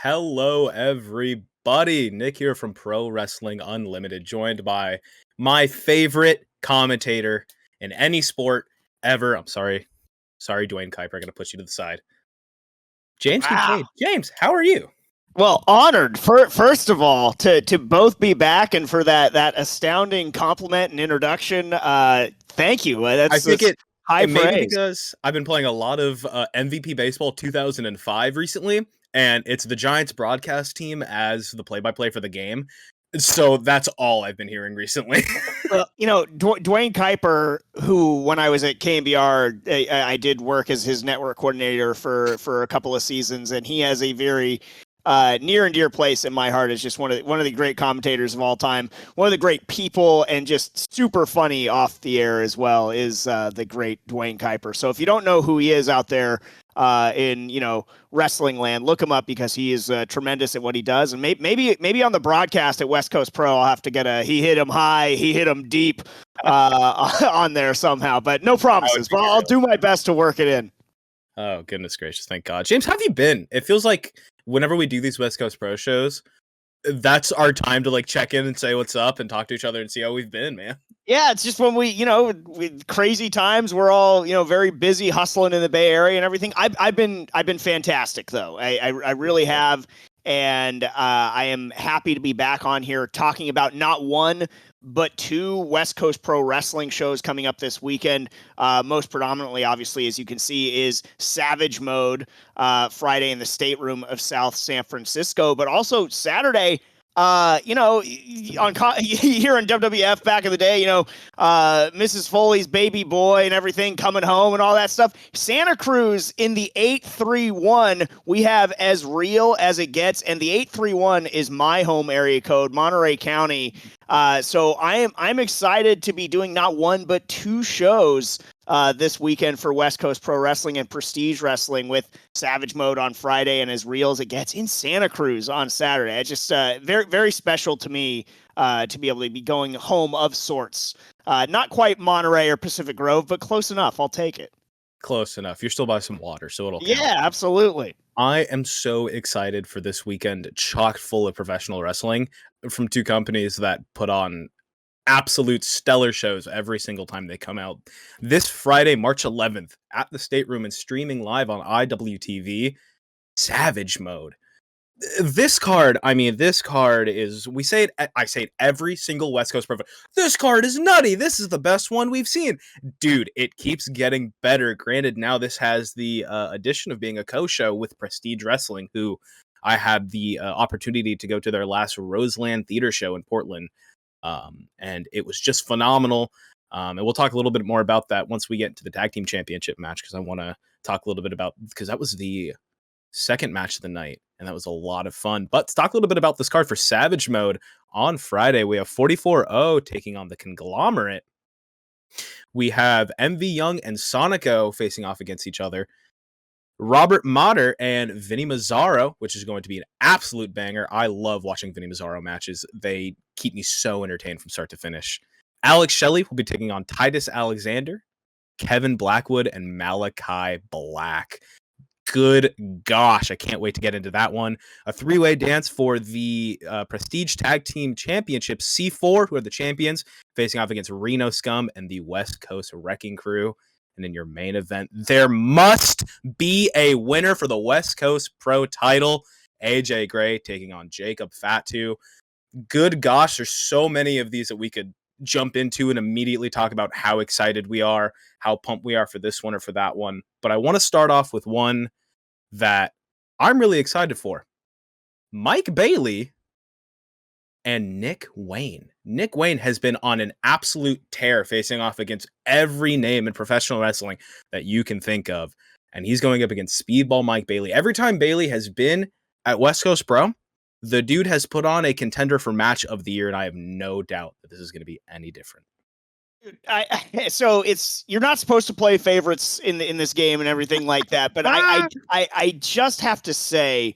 Hello, everybody. Nick here from Pro Wrestling Unlimited, joined by my favorite commentator in any sport ever. I'm sorry, Dwayne Kuiper. I'm gonna put you to the side. James Wow. Kincaid. James, how are you? Well, honored first of all to both be back and for that astounding compliment and introduction. Thank you. I think high it may be praise. because I've been playing a lot of MVP Baseball 2005 recently, and it's the Giants broadcast team as the play-by-play for the game. So that's all I've been hearing recently. Well, Dwayne Kuiper, who when I was at KMBR, I did work as his network coordinator for a couple of seasons, and he has a very near and dear place in my heart. Is just one of the great commentators of all time, one of the great people, and just super funny off the air as well. Is the great Dwayne Kuiper. So if you don't know who he is out there in wrestling land, look him up because he is tremendous at what he does. And maybe on the broadcast at West Coast Pro, I'll have to get he hit him high, he hit him deep on there somehow. But no promises. But I'll do my best to work it in. Oh, goodness gracious. Thank God. James, how have you been? It feels like whenever we do these West Coast Pro shows, that's our time to check in and say what's up and talk to each other and see how we've been, man. Yeah, it's just when with crazy times, we're all, very busy hustling in the Bay Area and everything. I've been fantastic though. I really have. And I am happy to be back on here talking about not one, but two West Coast Pro Wrestling shows coming up this weekend. Most predominantly, obviously, as you can see, is Savage Mode Friday in the State Room of South San Francisco, but also Saturday. On here in WWF back in the day, Mrs. Foley's baby boy and everything coming home and all that stuff. Santa Cruz in the 831, we have As Real As It Gets, and the 831 is my home area code, Monterey County. So I'm excited to be doing not one but two shows this weekend for West Coast Pro Wrestling and Prestige Wrestling, with Savage Mode on Friday and As Real As It Gets in Santa Cruz on Saturday. It's just very, very special to me to be able to be going home of sorts. Not quite Monterey or Pacific Grove, but close enough. I'll take it. Close enough. You're still by some water, so it'll count. Yeah, absolutely. I am so excited for this weekend, chock full of professional wrestling from two companies that put on absolute stellar shows every single time they come out. This Friday, March 11th, at the State Room and streaming live on IWTV, Savage Mode. This card is, I say it every single West Coast Pro. This card is nutty. This is the best one we've seen. Dude, it keeps getting better. Granted, now this has the addition of being a co-show with Prestige Wrestling, who I had the opportunity to go to their last Roseland Theater show in Portland. And it was just phenomenal. And we'll talk a little bit more about that once we get into the tag team championship match, because I want to talk a little bit because that was the second match of the night, and that was a lot of fun. But let's talk a little bit about this card for Savage Mode. On Friday, we have 44-0 taking on the Conglomerate. We have MV Young and Sonico facing off against each other. Robert Motter and Vinny Mazzaro, which is going to be an absolute banger. I love watching Vinny Mazzaro matches. They keep me so entertained from start to finish. Alex Shelly will be taking on Titus Alexander, Kevin Blackwood, and Malachi Black. Good gosh, I can't wait to get into that one. A three-way dance for the Prestige Tag Team Championship. C4, who are the champions, facing off against Reno Scum and the West Coast Wrecking Crew. And in your main event, there must be a winner for the West Coast Pro title. AJ Gray taking on Jacob Fatu. Good gosh, there's so many of these that we could jump into and immediately talk about how excited we are, how pumped we are for this one or for that one. But I want to start off with one that I'm really excited for. Mike Bailey and Nick Wayne. Nick Wayne has been on an absolute tear, facing off against every name in professional wrestling that you can think of. And he's going up against Speedball Mike Bailey. Every time Bailey has been at West Coast Pro, the dude has put on a contender for match of the year, and I have no doubt that this is going to be any different. So you're not supposed to play favorites in this game and everything like that, but I just have to say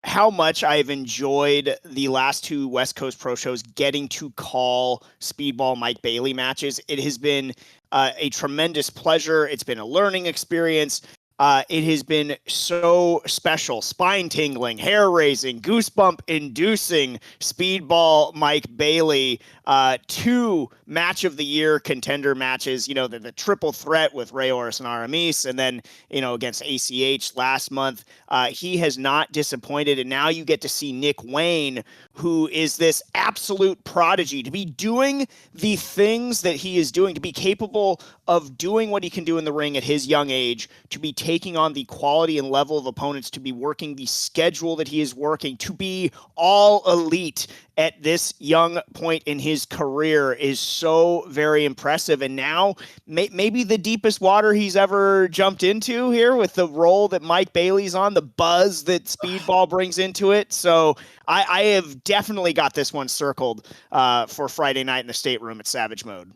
how much I've enjoyed the last two West Coast Pro shows getting to call Speedball Mike Bailey matches. It has been a tremendous pleasure. It's been a learning experience. It has been so special, spine tingling, hair raising, goosebump inducing. Speedball Mike Bailey, 2 match of the year contender matches, the triple threat with Ray Oris and Aramis, and then, against ACH last month. He has not disappointed. And now you get to see Nick Wayne, who is this absolute prodigy, to be doing the things that he is doing, to be capable of doing what he can do in the ring at his young age, to be taking on the quality and level of opponents, to be working the schedule that he is working, to be all elite at this young point in his career is so very impressive. And now maybe the deepest water he's ever jumped into here with the role that Mike Bailey's on, the buzz that Speedball brings into it. So I have definitely got this one circled for Friday night in the stateroom at Savage Mode.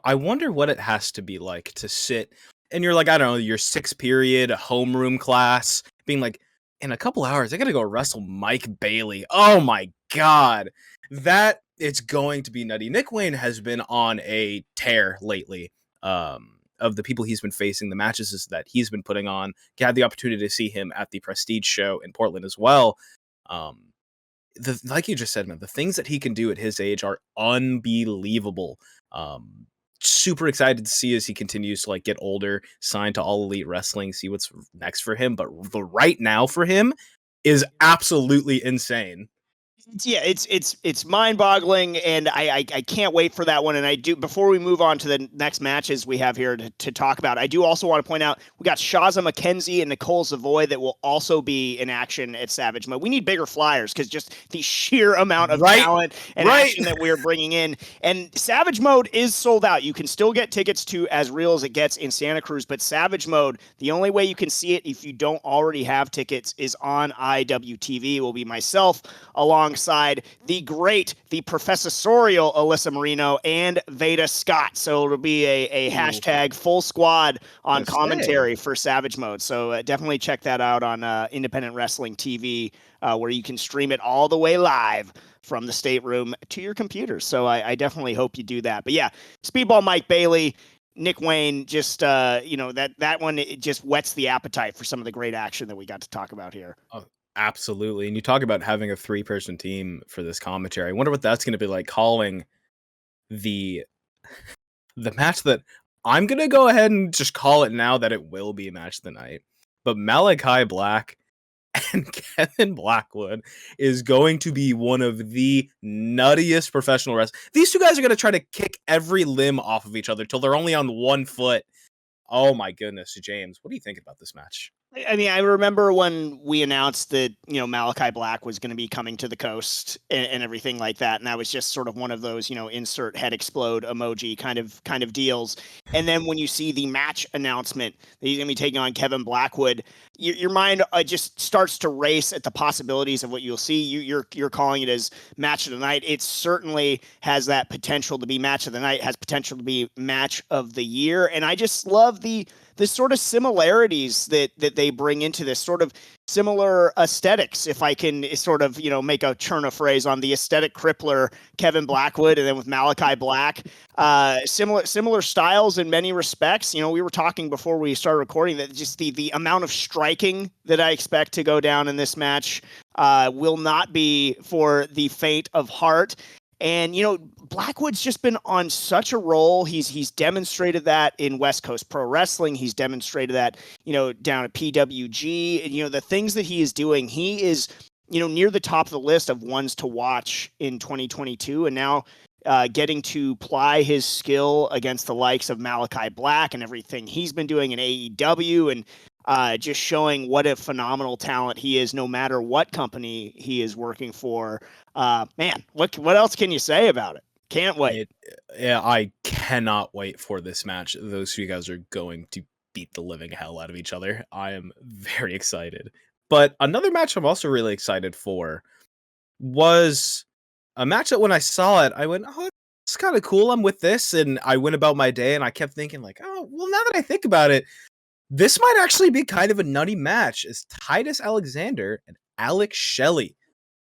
I wonder what it has to be like to sit and you're like, I don't know, your 6th period homeroom class being like, in a couple hours, I got to go wrestle Mike Bailey. Oh my God. That it's going to be nutty. Nick Wayne has been on a tear lately. Of the people he's been facing, the matches that he's been putting on. You had the opportunity to see him at the Prestige show in Portland as well. Like you just said, man, the things that he can do at his age are unbelievable. Super excited to see as he continues to like get older, sign to All Elite Wrestling, see what's next for him. But the right now for him is absolutely insane. It's mind-boggling, and I can't wait for that one. And I do, before we move on to the next matches we have here to talk about, I do also want to point out we got Shaza McKenzie and Nicole Savoy that will also be in action at Savage Mode. We need bigger flyers because just the sheer amount of talent and action that we're bringing in. And Savage Mode is sold out. You can still get tickets to As Real as It Gets in Santa Cruz, but Savage Mode, the only way you can see it if you don't already have tickets is on IWTV. It will be myself alongside the professorial Alyssa Marino and Veda Scott. So it'll be a hashtag full squad on commentary for Savage Mode. So definitely check that out on Independent Wrestling TV, where you can stream it all the way live from the stateroom to your computer. So I definitely hope you do that. But yeah, Speedball Mike Bailey, Nick Wayne, just that one, it just whets the appetite for some of the great action that we got to talk about here. Oh, absolutely. And you talk about having a 3-person team for this commentary. I wonder what that's going to be like, calling the match that I'm going to go ahead and just call it now that it will be a match of the night. But Malachi Black and Kevin Blackwood is going to be one of the nuttiest professional wrestlers. These two guys are going to try to kick every limb off of each other till they're only on one foot. Oh my goodness, James, what do you think about this match? I mean, I remember when we announced that, Malachi Black was going to be coming to the coast and everything like that. And that was just sort of one of those, insert head explode emoji kind of deals. And then when you see the match announcement that he's going to be taking on Kevin Blackwood, your mind just starts to race at the possibilities of what you'll see. You're calling it as match of the night. It certainly has that potential to be match of the night, has potential to be match of the year. And I just love the sort of similarities that they bring into this, sort of similar aesthetics, if I can sort of, make a turn of phrase on the aesthetic crippler, Kevin Blackwood, and then with Malachi Black, similar styles in many respects. We were talking before we started recording that just the amount of striking that I expect to go down in this match will not be for the faint of heart. And, Blackwood's just been on such a roll. He's demonstrated that in West Coast Pro Wrestling. He's demonstrated that, down at PWG. And, the things that he is doing, he is, near the top of the list of ones to watch in 2022. And now getting to ply his skill against the likes of Malachi Black and everything he's been doing in AEW, and just showing what a phenomenal talent he is, no matter what company he is working for. Man, what else can you say about it? Can't wait. I cannot wait for this match. Those two guys are going to beat the living hell out of each other. I am very excited. But another match I'm also really excited for was a match that when I saw it, I went, oh, it's kind of cool. I'm with this. And I went about my day and I kept thinking like, oh, well, now that I think about it, this might actually be kind of a nutty match. Is Titus Alexander and Alex Shelly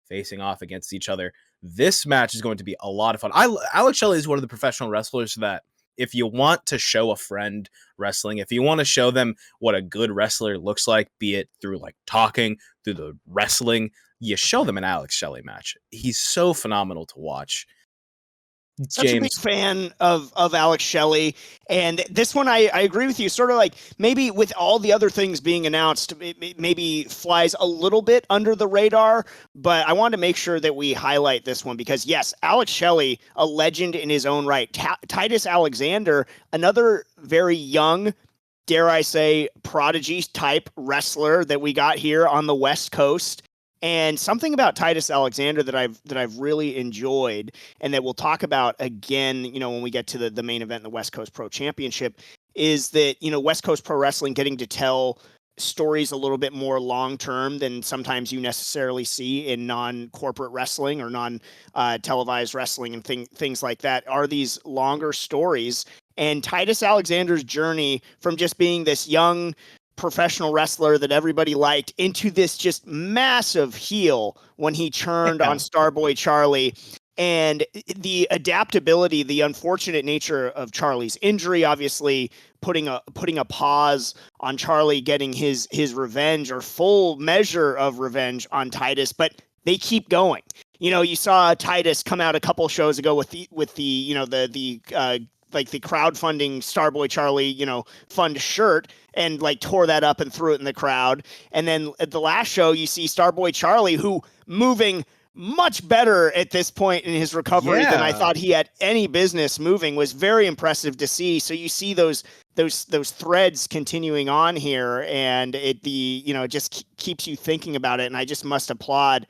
facing off against each other. This match is going to be a lot of fun. Alex Shelley is one of the professional wrestlers that if you want to show a friend wrestling, if you want to show them what a good wrestler looks like, be it through like talking, through the wrestling, you show them an Alex Shelley match. He's so phenomenal to watch. Such a big fan of Alex Shelley. And this one, I agree with you. Sort of like maybe with all the other things being announced, it maybe flies a little bit under the radar. But I wanted to make sure that we highlight this one because, yes, Alex Shelley, a legend in his own right. Titus Alexander, another very young, dare I say, prodigy type wrestler that we got here on the West Coast. And something about Titus Alexander that I've really enjoyed and that we'll talk about again, when we get to the main event in the West Coast Pro Championship is that, West Coast Pro Wrestling getting to tell stories a little bit more long-term than sometimes you necessarily see in non-corporate wrestling or non-televised wrestling and things like that are these longer stories. And Titus Alexander's journey from just being this young professional wrestler that everybody liked into this just massive heel when he turned on Starboy Charlie, and the adaptability, the unfortunate nature of Charlie's injury, obviously putting a pause on Charlie getting his revenge or full measure of revenge on Titus, but they keep going. You saw Titus come out a couple shows ago with the like the crowdfunding Starboy Charlie, fund shirt and like tore that up and threw it in the crowd. And then at the last show, you see Starboy Charlie, who moving much better at this point in his recovery than I thought he had any business moving, was very impressive to see. So you see those threads continuing on here, and it just keeps you thinking about it. And I just must applaud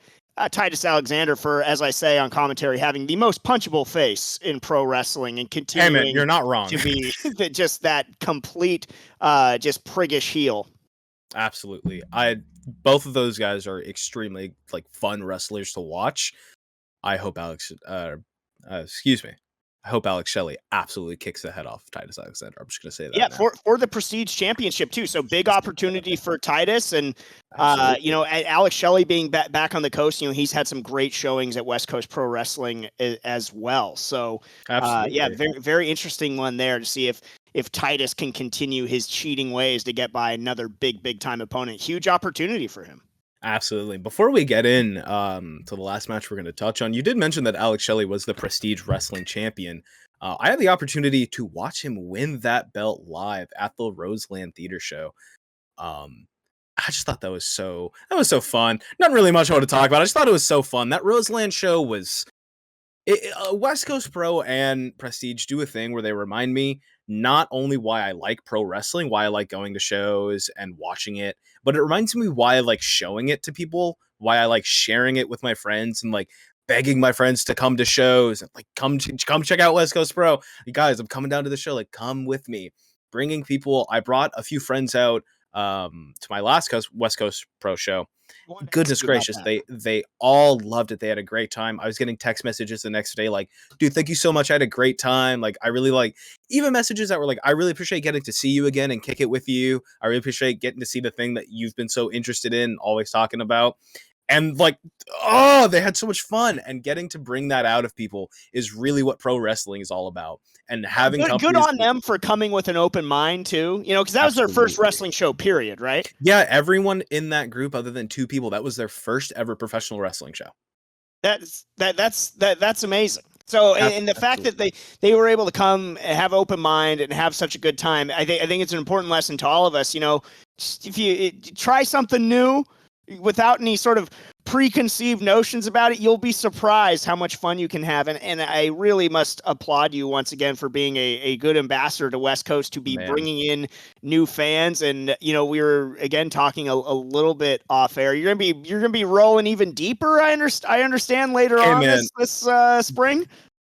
Titus Alexander for, as I say on commentary, having the most punchable face in pro wrestling and continuing. Hey man, you're not wrong. To be just that complete, just priggish heel. Absolutely. Both of those guys are extremely like fun wrestlers to watch. I hope Alex Shelley absolutely kicks the head off Titus Alexander. I'm just going to say that. Yeah, now. for the Prestige Championship too. So big opportunity for Titus, and Alex Shelley being back on the coast. He's had some great showings at West Coast Pro Wrestling as well. So very very interesting one there to see if Titus can continue his cheating ways to get by another big time opponent. Huge opportunity for him. Absolutely. Before we get in to the last match we're going to touch on, you did mention that Alex Shelley was the Prestige Wrestling Champion. I had the opportunity to watch him win that belt live at the Roseland Theater Show. I just thought that was so fun. Not really much I want to talk about. I just thought it was so fun. That Roseland show was West Coast Pro and Prestige do a thing where they remind me not only why I like pro wrestling, why I like going to shows and watching it, but it reminds me why I like showing it to people, why I like sharing it with my friends and like begging my friends to come to shows and like come check out West Coast Pro. You guys, I'm coming down to the show, like come with me. Bringing people. I brought a few friends out to my last West Coast Pro show. Goodness gracious, they all loved it. They had a great time. I was getting text messages the next day like, dude, thank you so much. I had a great time. Like, I really like even messages that were like, I really appreciate getting to see you again and kick it with you. I really appreciate getting to see the thing that you've been so interested in, always talking about. And like, oh, they had so much fun, and getting to bring that out of people is really what pro wrestling is all about. And having good on them for coming with an open mind too, because that was their first wrestling show, period, right? Yeah, everyone in that group, other than two people, that was their first ever professional wrestling show. That's amazing. So, and the fact that they were able to come and have open mind and have such a good time, I think it's an important lesson to all of us. If you try something new without any sort of preconceived notions about it, you'll be surprised how much fun you can have. And I really must applaud you once again for being a good ambassador to West Coast, to be bringing in new fans. And, we were again talking a little bit off air. You're going to be rolling even deeper. I understand later on this spring.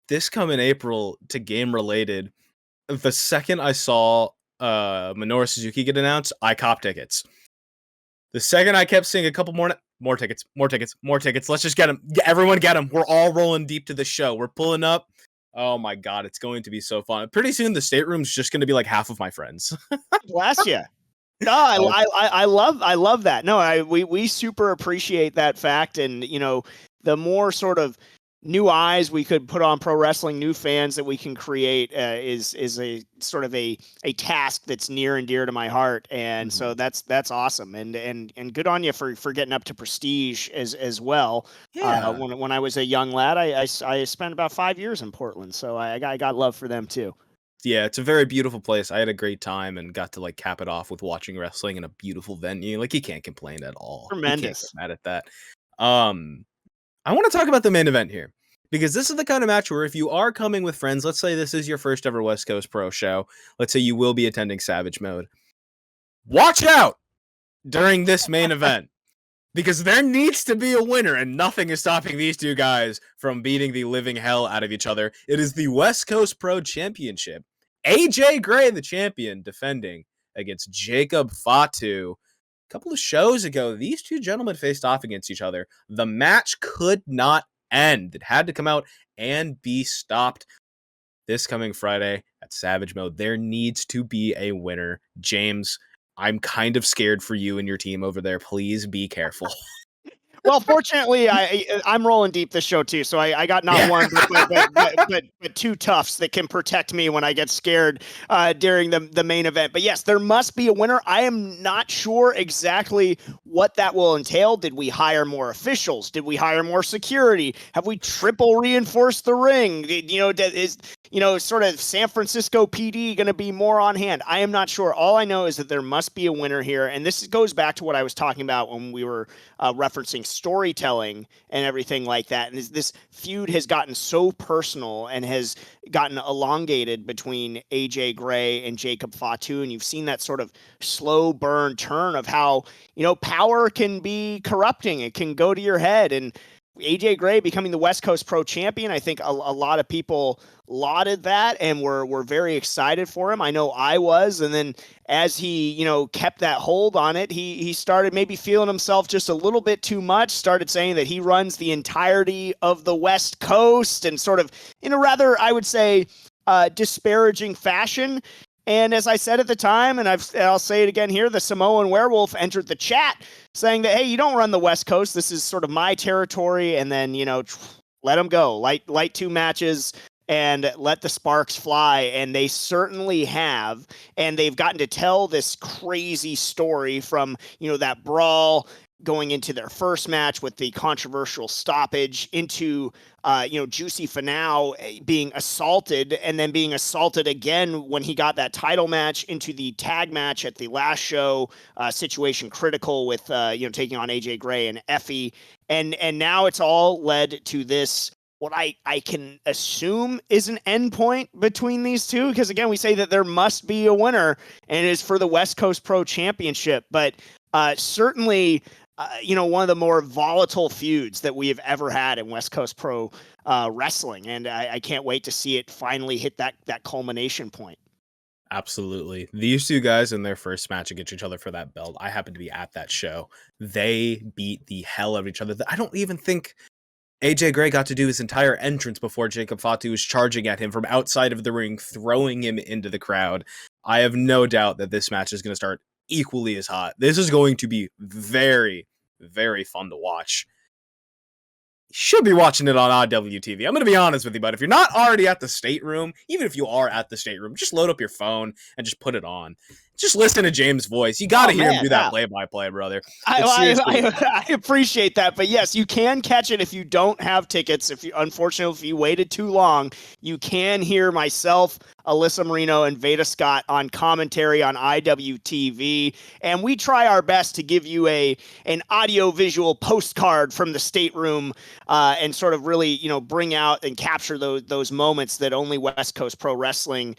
This coming April, to game related, the second I saw Minoru Suzuki get announced, I copped tickets. The second I kept seeing a couple more tickets. Let's just get them. Everyone get them. We're all rolling deep to the show. We're pulling up. Oh my God, it's going to be so fun. Pretty soon the stateroom's just going to be like half of my friends. Bless you. No, I love that. No, we super appreciate that fact. And, the more sort of new eyes we could put on pro wrestling, new fans that we can create is a sort of a task that's near and dear to my heart. And so that's awesome. And good on you for getting up to Prestige as well. Yeah. When I was a young lad, I spent about 5 years in Portland. So I got love for them too. Yeah, it's a very beautiful place. I had a great time and got to like cap it off with watching wrestling in a beautiful venue. Like you can't complain at all. You can't get Tremendous. mad at that. I want to talk about the main event here because this is the kind of match where if you are coming with friends, let's say this is your first ever West Coast Pro show, let's say you will be attending Savage Mode. Watch out during this main event because there needs to be a winner and nothing is stopping these two guys from beating the living hell out of each other. It is the West Coast Pro Championship. AJ Gray, the champion, defending against Jacob Fatu. A couple of shows ago, these two gentlemen faced off against each other. The match could not end. It had to come out and be stopped. This coming Friday at Savage Mode, there needs to be a winner. James, I'm kind of scared for you and your team over there. Please be careful. Well, fortunately, I'm rolling deep this show too, so I got not one but two toughs that can protect me when I get scared during the main event. But yes, there must be a winner. I am not sure exactly what that will entail. Did we hire more officials? Did we hire more security? Have we triple reinforced the ring? Is sort of San Francisco PD going to be more on hand? I am not sure. All I know is that there must be a winner here, and this goes back to what I was talking about when we were referencing storytelling and everything like that. And this feud has gotten so personal and has gotten elongated between AJ Gray and Jacob Fatu. And you've seen that sort of slow burn turn of how, power can be corrupting. It can go to your head. And AJ Gray becoming the West Coast Pro Champion, I think a lot of people lauded that and were very excited for him. I know I was. And then as he, kept that hold on it, he started maybe feeling himself just a little bit too much, started saying that he runs the entirety of the West Coast and sort of in a rather, I would say, disparaging fashion. And as I said at the time, and I'll say it again here, the Samoan Werewolf entered the chat saying that, hey, you don't run the West Coast. This is sort of my territory. And then, let them go. Light 2 matches and let the sparks fly. And they certainly have. And they've gotten to tell this crazy story from, that brawl going into their first match with the controversial stoppage into, Juicy Finau being assaulted and then being assaulted again when he got that title match into the tag match at the last show, situation critical with, taking on AJ Gray and Effie. And now it's all led to this, what I can assume is an endpoint between these two. Because again, we say that there must be a winner and it is for the West Coast Pro Championship, but certainly, one of the more volatile feuds that we have ever had in West Coast Pro wrestling. And I can't wait to see it finally hit that culmination point. Absolutely. These two guys in their first match against each other for that belt, I happened to be at that show. They beat the hell out of each other. I don't even think AJ Gray got to do his entire entrance before Jacob Fatu was charging at him from outside of the ring, throwing him into the crowd. I have no doubt that this match is going to start equally as hot. This is going to be very, very fun to watch. You should be watching it on IWTV. I'm going to be honest with you, but if you're not already at the stateroom, even if you are at the stateroom, just load up your phone and just put it on. Just listen to James' voice. You got to hear him do that play-by-play, brother. I appreciate that, but yes, you can catch it if you don't have tickets. Unfortunately, if you waited too long, you can hear myself, Alyssa Marino, and Veda Scott on commentary on IWTV, and we try our best to give you an audio-visual postcard from the stateroom and sort of really, bring out and capture those moments that only West Coast Pro Wrestling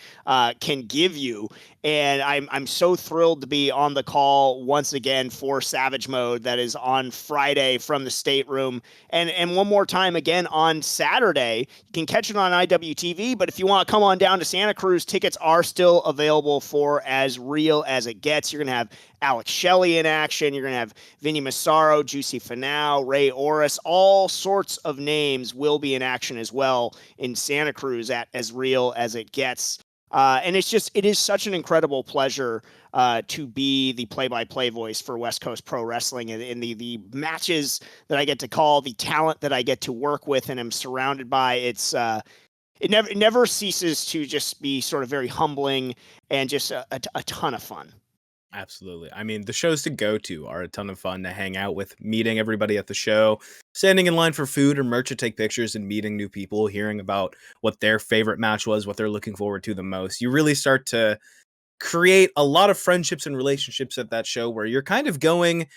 can give you. And I'm so thrilled to be on the call once again for Savage Mode that is on Friday from the stateroom. And one more time again on Saturday. You can catch it on IWTV, but if you want to come on down to Santa Cruz, tickets are still available for As Real As It Gets. You're going to have Alex Shelly in action. You're going to have Vinny Massaro, Juicy Finau, Ray Orris. All sorts of names will be in action as well in Santa Cruz at As Real As It Gets. And it is such an incredible pleasure to be the play-by-play voice for West Coast Pro Wrestling, and in the matches that I get to call, the talent that I get to work with and am surrounded by. It never ceases to just be sort of very humbling and just a ton of fun. Absolutely. I mean, the shows to go to are a ton of fun to hang out with, meeting everybody at the show, standing in line for food or merch to take pictures and meeting new people, hearing about what their favorite match was, what they're looking forward to the most. You really start to create a lot of friendships and relationships at that show where you're kind of going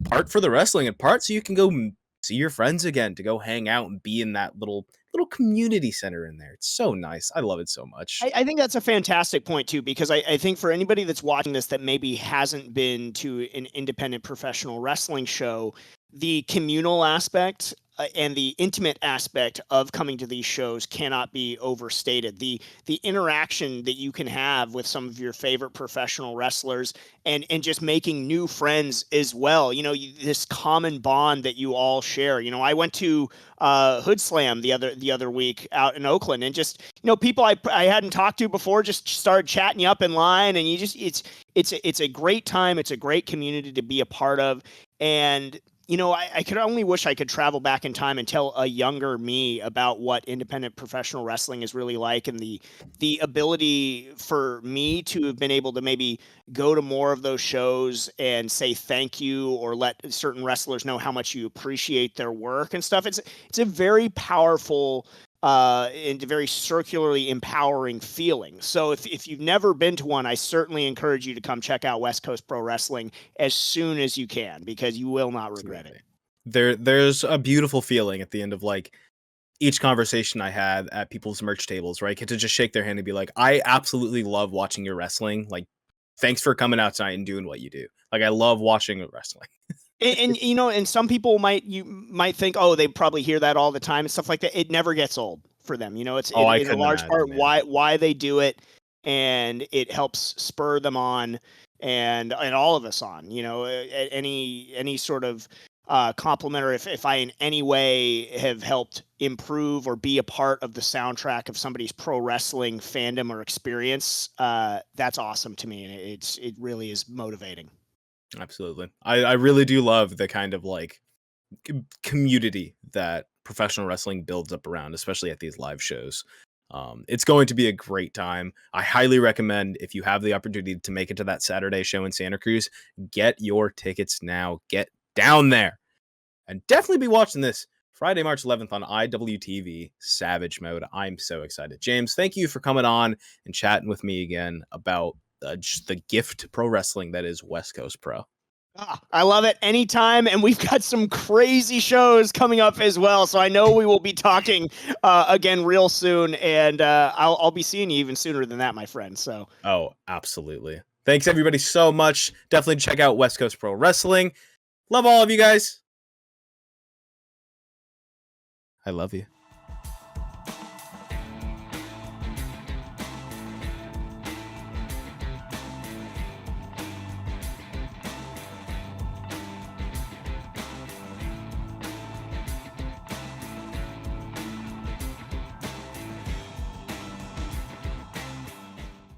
part for the wrestling and part so you can go see your friends again, to go hang out and be in that little community center in there. It's so nice. I love it so much. I think that's a fantastic point too, because I think for anybody that's watching this that maybe hasn't been to an independent professional wrestling show, the communal aspect and the intimate aspect of coming to these shows cannot be overstated. The interaction that you can have with some of your favorite professional wrestlers, and just making new friends as well. This common bond that you all share. I went to Hood Slam the other week out in Oakland, and just people I hadn't talked to before just started chatting you up in line, and it's a great time. It's a great community to be a part of, and I could only wish I could travel back in time and tell a younger me about what independent professional wrestling is really like, and the ability for me to have been able to maybe go to more of those shows and say thank you, or let certain wrestlers know how much you appreciate their work and stuff. It's a very powerful and very circularly empowering feeling. So if you've never been to one, I certainly encourage you to come check out West Coast Pro Wrestling as soon as you can, because you will not regret it. There's a beautiful feeling at the end of like each conversation I had at people's merch tables, right? I get to just shake their hand and be like, I absolutely love watching your wrestling. Like, thanks for coming out tonight and doing what you do. Like, I love watching wrestling. And some people might think, oh, they probably hear that all the time and stuff like that. It never gets old for them. It's I in a couldn't large part imagine, man. why they do it, and it helps spur them on, and all of us on. Any sort of compliment, or if I in any way have helped improve or be a part of the soundtrack of somebody's pro wrestling fandom or experience, that's awesome to me, and it really is motivating. Absolutely. I really do love the kind of like community that professional wrestling builds up around, especially at these live shows. It's going to be a great time. I highly recommend, if you have the opportunity to make it to that Saturday show in Santa Cruz, get your tickets now. Get down there and definitely be watching this Friday, March 11th on IWTV Savage Mode. I'm so excited. James, thank you for coming on and chatting with me again about just the gift pro wrestling that is West Coast Pro. I love it anytime, and we've got some crazy shows coming up as well. So I know we will be talking again real soon, and I'll be seeing you even sooner than that, my friend. So absolutely. Thanks everybody so much. Definitely check out West Coast Pro Wrestling. Love all of you guys. I love you.